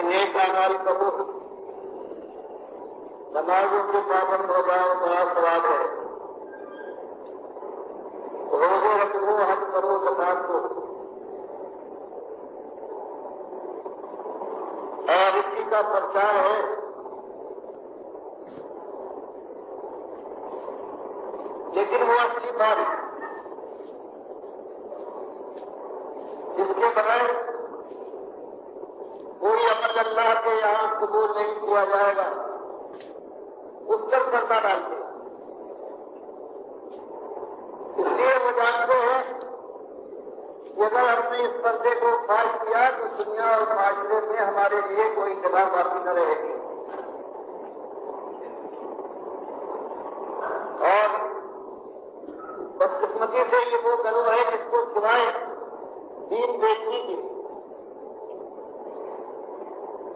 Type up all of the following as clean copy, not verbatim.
کہ نیک اعمال کرو، نمازوں کے پابند ہو جاؤ، بڑا ثواب ہے، روزے رکھو، حج کرو، زکات دو، اور اسی کا پرچار ہے لیکن وہ اصلی بات جس کے بغیر کوئی عمل اللہ کے یہاں قبول نہیں کیا جائے گا اس پر پردہ ڈالتے ہیں۔ اس لیے وہ جانتے ہیں کہ اگر ہم نے اس پردے کو فاش کیا تو دنیا اور معاشرے میں ہمارے لیے کوئی جگہ باقی نہ رہے گی، اور بدقسمتی سے یہ وہ گروہ ہے جس کو سوائے دین بیچنے کی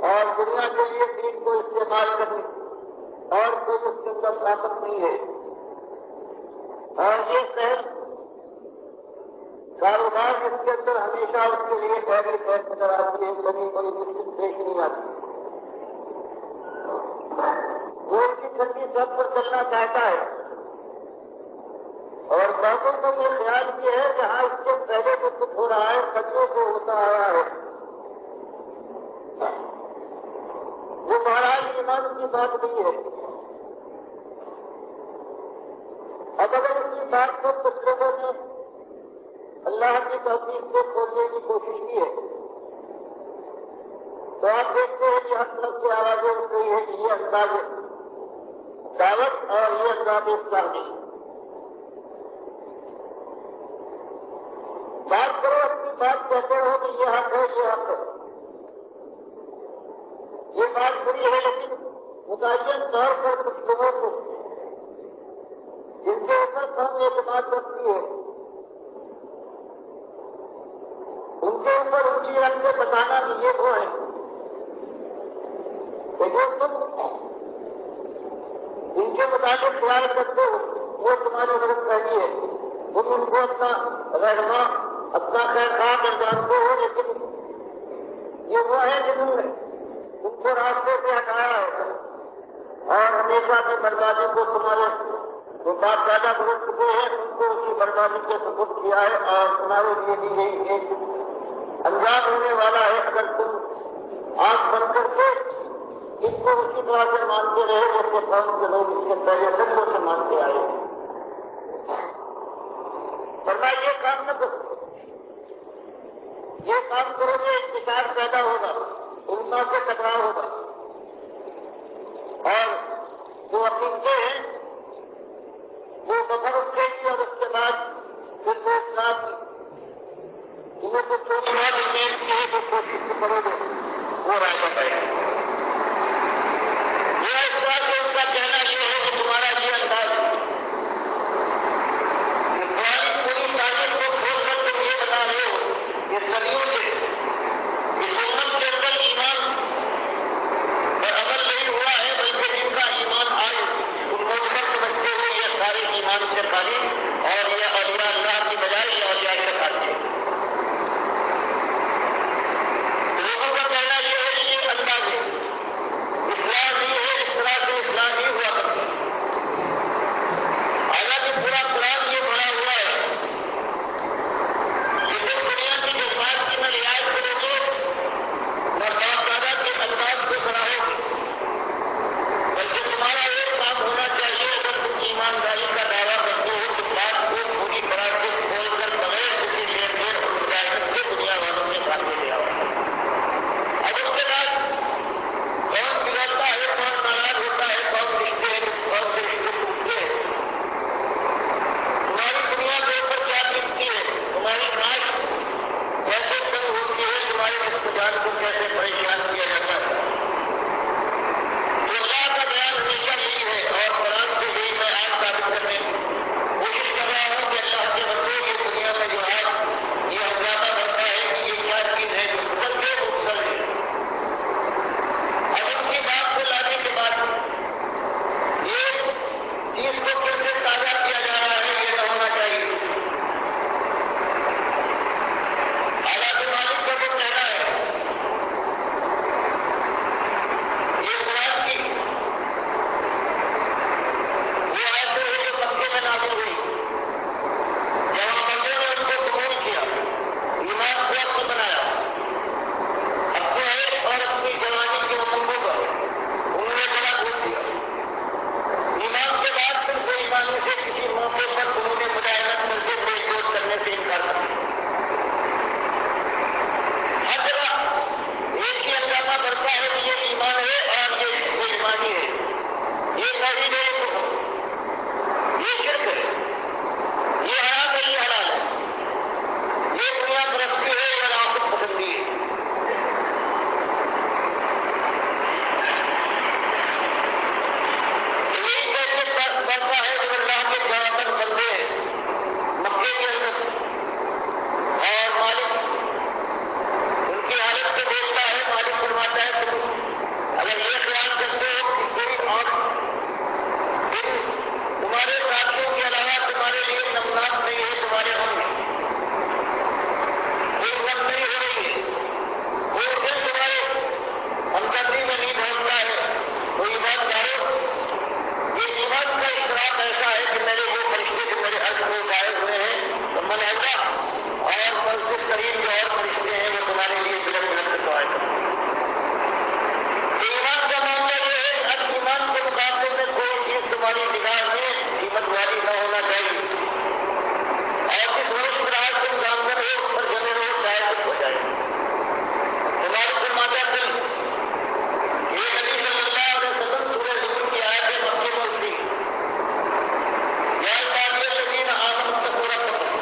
اور دنیا کے لیے دین کو استعمال کرنے اور کوئی اس کے اندر طاقت نہیں ہے، اور یہ شہر کاروبار اس کے اندر ہمیشہ اس کے لیے پہلے خیر نظر آتی ہے، کبھی کوئی مشکل پیش نہیں آتی۔ وہ اس کی ٹھنڈی چھت پر چلنا چاہتا ہے، اور بہتوں کو یہ خیال یہ ہے کہ ہاں اس سے پہلے جو کچھ ہو رہا ہے سچوں کو ہوتا آیا ہے، وہ مہاراج ایمان کی بات نہیں ہے۔ اب اگر اس کی بات کو کچھ لوگوں نے اللہ کی توفیق سے کھولنے کی کوشش کی ہے تو آپ دیکھتے ہیں کہ ہر طرف سے آوازیں اٹھ رہی ہے کہ یہ انداز دعوت اور یہ انداز اصلاح نہیں۔ بات کرو اپنی بات کہتے ہو کہ یہ حق ہے، یہ حق ہے، یہ بات بری ہے، لیکن متعین طور پر کچھ لوگوں کو جن کے اوپر قوم اعتماد رکھتی ہے ان کے اوپر اونچی رنگ سے بتانا کہ یہ وہ ہے کہ جو تم ان کے مطابق خیال کرتے ہو وہ تمہاری غلط فہمی ہے، تم ان کو اپنا رہنما اپنا خیر خواہ کر جانتے ہو، لیکن یہ وہ ہے جنہوں نے ان کو راستے سے ہٹایا ہے اور ہمیشہ کی بربادی کو تمہارے جو باپ دادا گزر چکے ہیں ان کو اسی بربادی کو سپرد کیا ہے، اور تمہارے لیے بھی یہی ایک انجام ہونے والا ہے اگر تم آنکھ بند کر کے اس کو اسی طرح سے مانتے رہے جیسے قوم کے لوگ اس کے پہلے صدیوں سے مانتے آئے ہیں۔ ورنہ یہ کام نہ کرو، یہ کام کرو گے انتشار پیدا ہوگا، علماء سے ٹکراؤ ہوگا، اور جو عقیدے ہیں وہ بفر اٹھے گی، اور اس کے بعد پھر وہ اسلام انہیں کو چھوٹی بات انہیں کی ہے جو کوشش کرو گے وہ راستہ پائے گا۔ یہ اس بات کو ان کا کہنا یہ ہے کہ تمہارا یہ انداز کہ تمہاری پوری تعلیم کو کھول کر تم یہ بتا رہے ہو کہ صدیوں سے اس امت کے اندر ایمان اور عمل نہیں ہوا ہے بلکہ ان کا ایمان آئے، تم کو سب سمجھتے ہو یہ سارے ایمان سے خالی اور یہ اولیاء اللہ کی بجائے یہ اولیاء کے خالی ہے۔ لوگوں کا کہنا یہ ہے کہ یہ اللہ من ہوگا اور مسجد کریم جو اور فرشتے ہیں وہ تمہارے لیے بلند بلند دعائیں کریں. ایمان کا معاملہ یہ ہے اب ایمان کے مقابلے میں کوئی چیز تمہاری نگاہ میں قیمت والی نہ ہونا چاہیے اور جس روز پر آج تم جانور ہو اس پر جمے رہو چاہے کچھ ہو جائے. تمہاری فرماتا دل یہ نبی صلی اللہ علیہ وسلم سورہ ذکر کی آیت مکی میں اتری یا عبادی الذین آمنوا اتقوا ربکم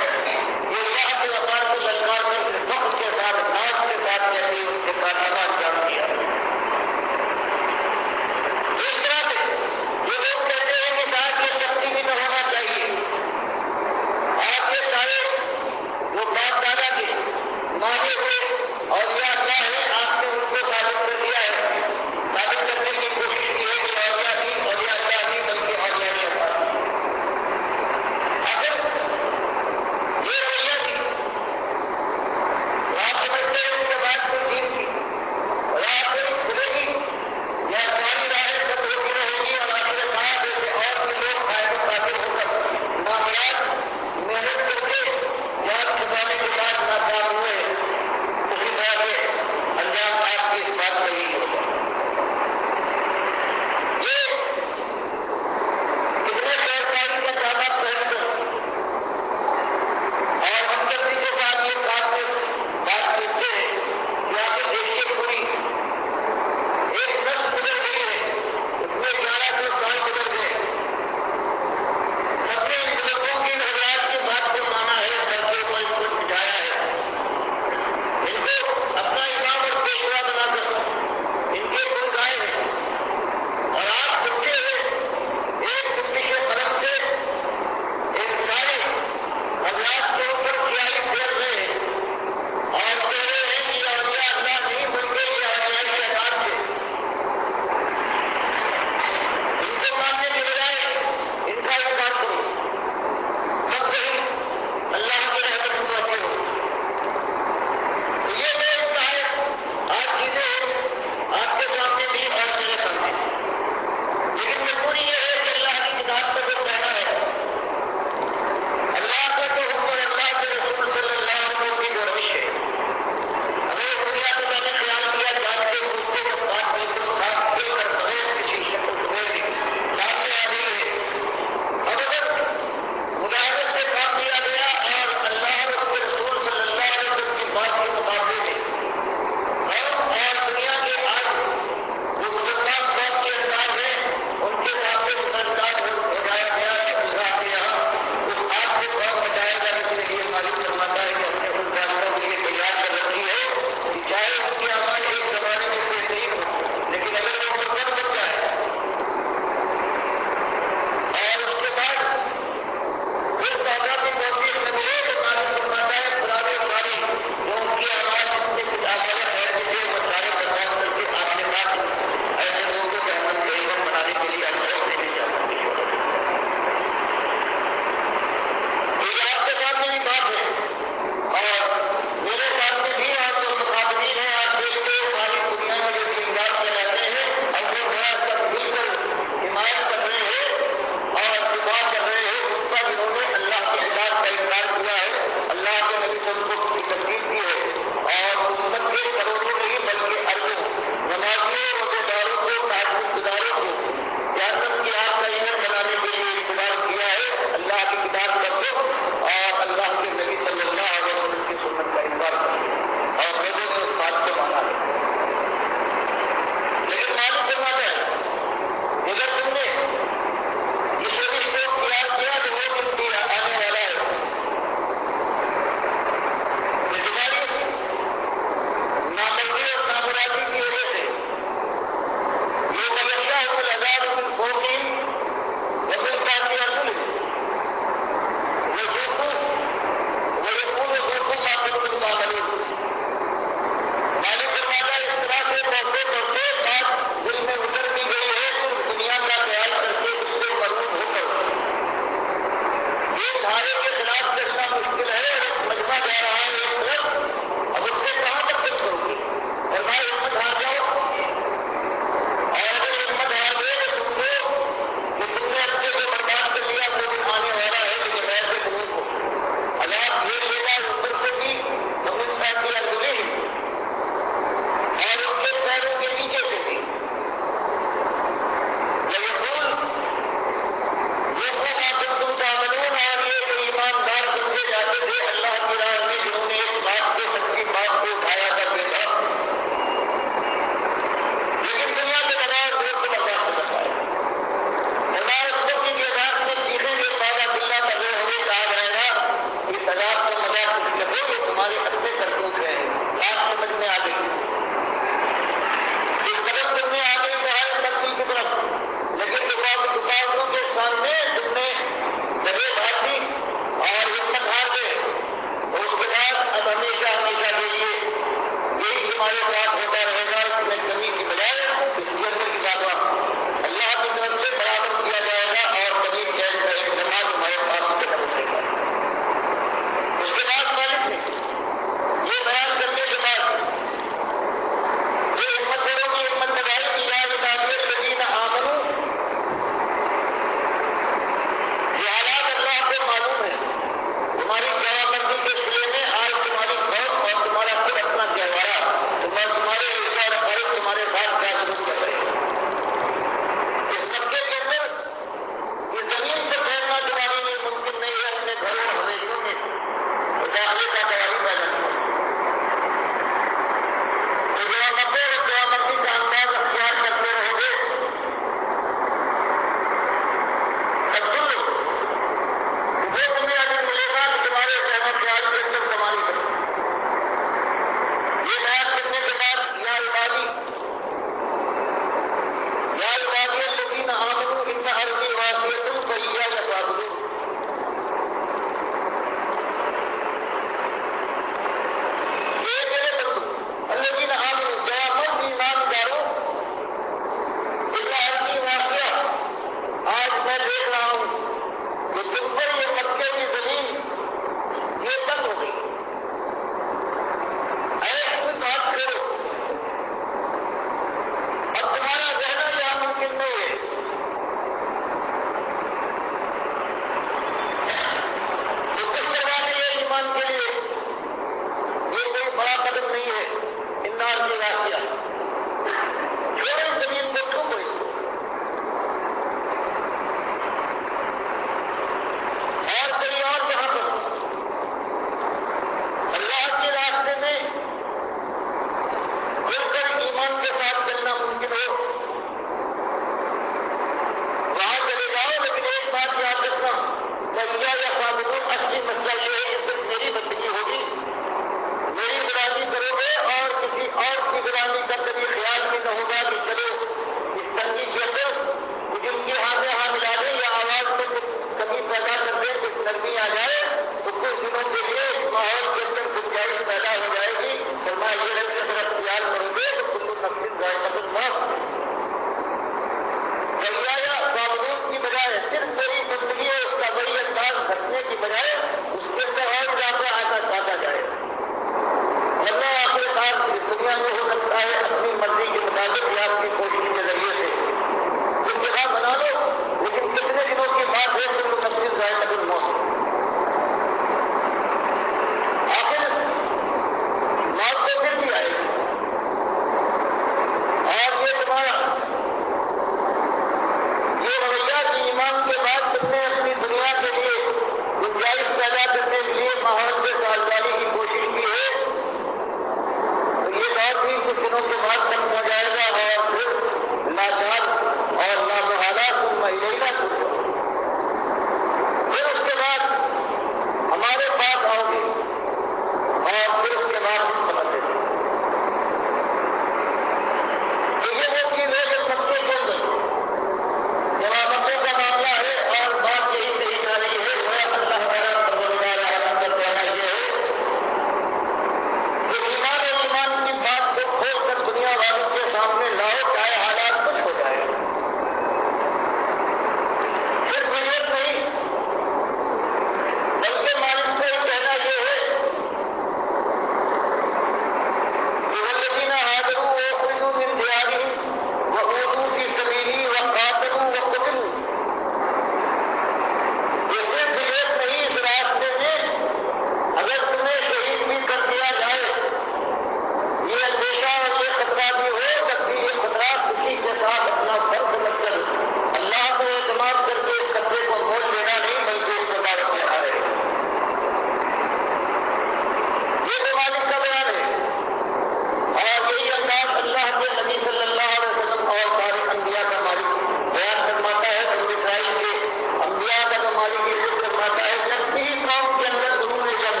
قوم کے اندر ضرور جنگ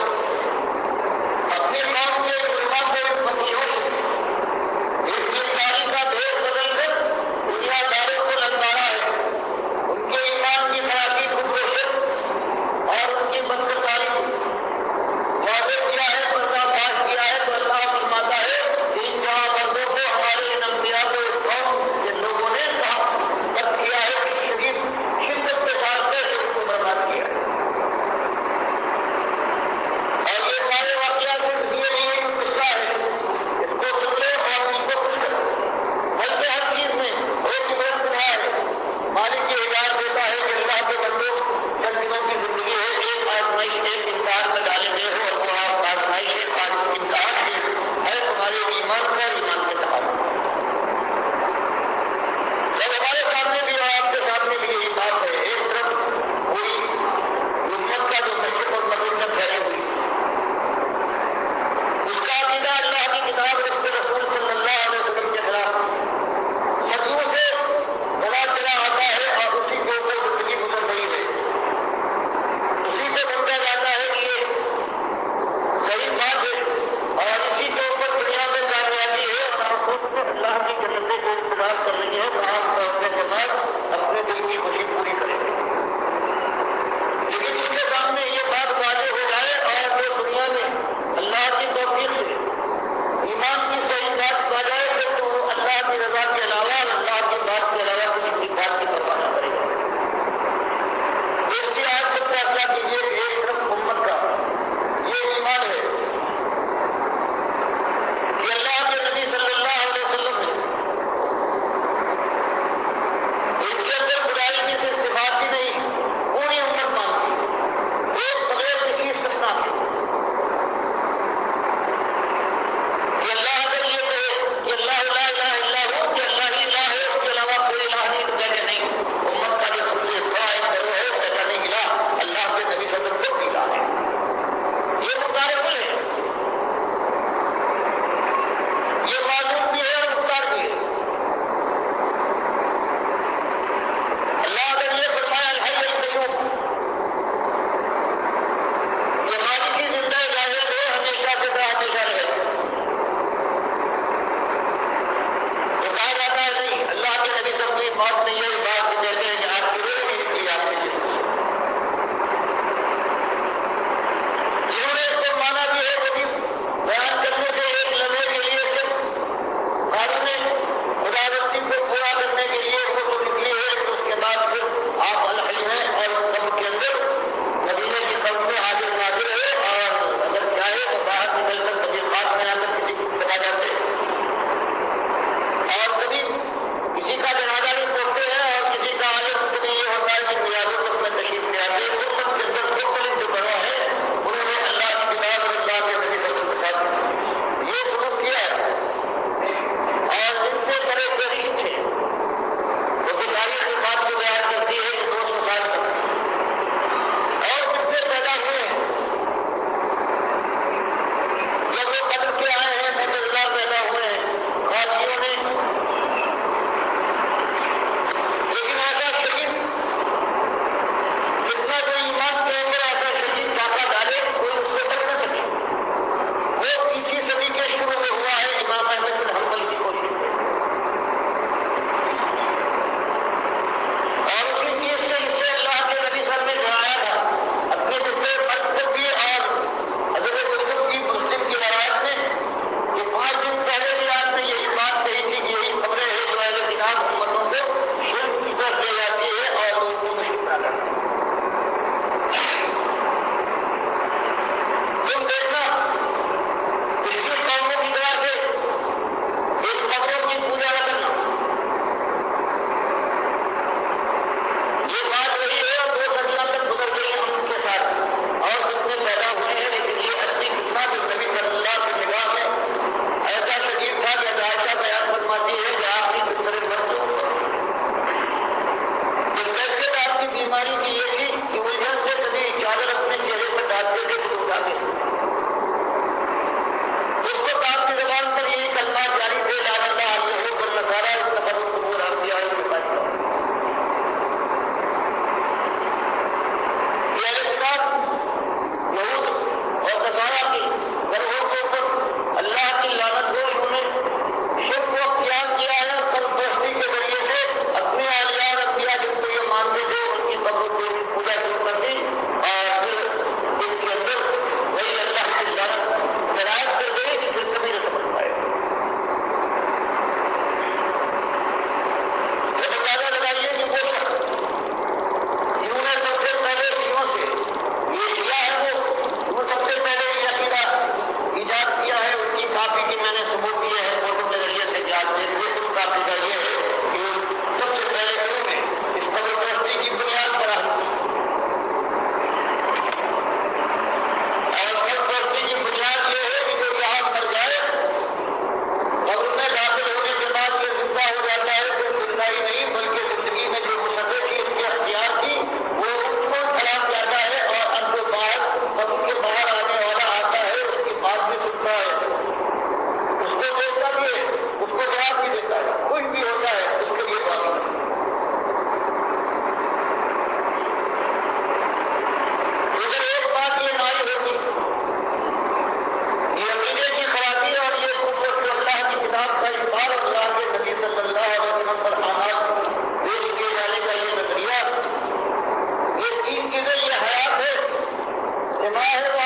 اپنی قوم کے علماء کو بخشو اس بیکاری کا بھید بدل کر دنیا داروں کو للکارا ہے ان کے ایمان کی خرابی کو کوشش اور ان کی بدکاری واضح کیا ہے پردہ فاش کیا ہے تو اللہ فرماتا ہے ان جہاں مردوں کو ہمارے ان انبیاء کو اس قوم کے لوگوں نے کہا بد کیا ہے کہ شدت کے ساتھ سے اس کو برباد کیا ہے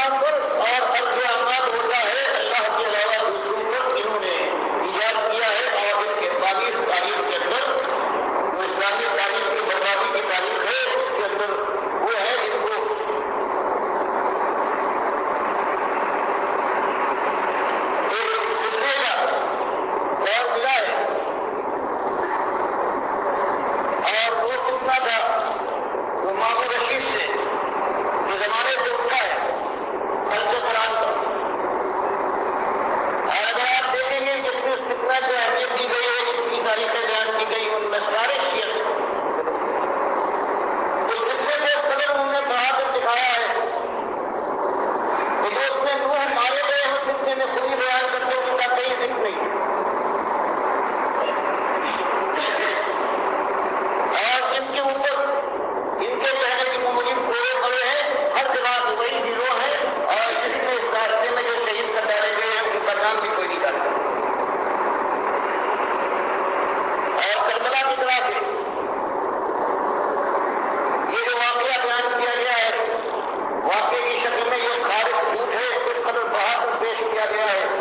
تناظر اور عرض آماد ہوتا ہے اللہ کے علاوہ دوسروں کو جنہوں نے ایجاد کیا ہے اور اس کے تاریخ کے اندر جو اسلامی تاریخ کی بربادی کی تاریخ ہے اس کے اندر وہ ہے جن کو ملا ہے اور وہ کتنا تھا وہ مامو رشید سے جو زمانے سے اٹھا ہے خلق قرآن کا. اور اگر آپ دیکھیں گے جس میں کتنا جو اہمیت دی گئی ہے جس کی تاریخیں بیان کی گئی ان میں سارے شیعہ اس خطے کو قدر انہوں نے پڑھا کر دکھایا ہے کہ جو اس میں نوح مارے گئے ہیں اس خطے میں خود ہی بیان کرتے ان کا کئی ذکر نہیں. اور ان کے اوپر ان کے کہنے کی مجھے کوڑے پڑے ہیں ہر جگہ وہی ہیرو ہے اور جس میں اس راستے میں جو شہید کر ڈالے گئے ہیں ان کا نام بھی کوئی نہیں ڈالتا. اور کربلا کی طرح سے یہ جو واقعہ بیان کیا گیا ہے واقعے کی شکل میں یہ خارج جھوٹ ہے اس قدر بہا کر پیش کیا گیا ہے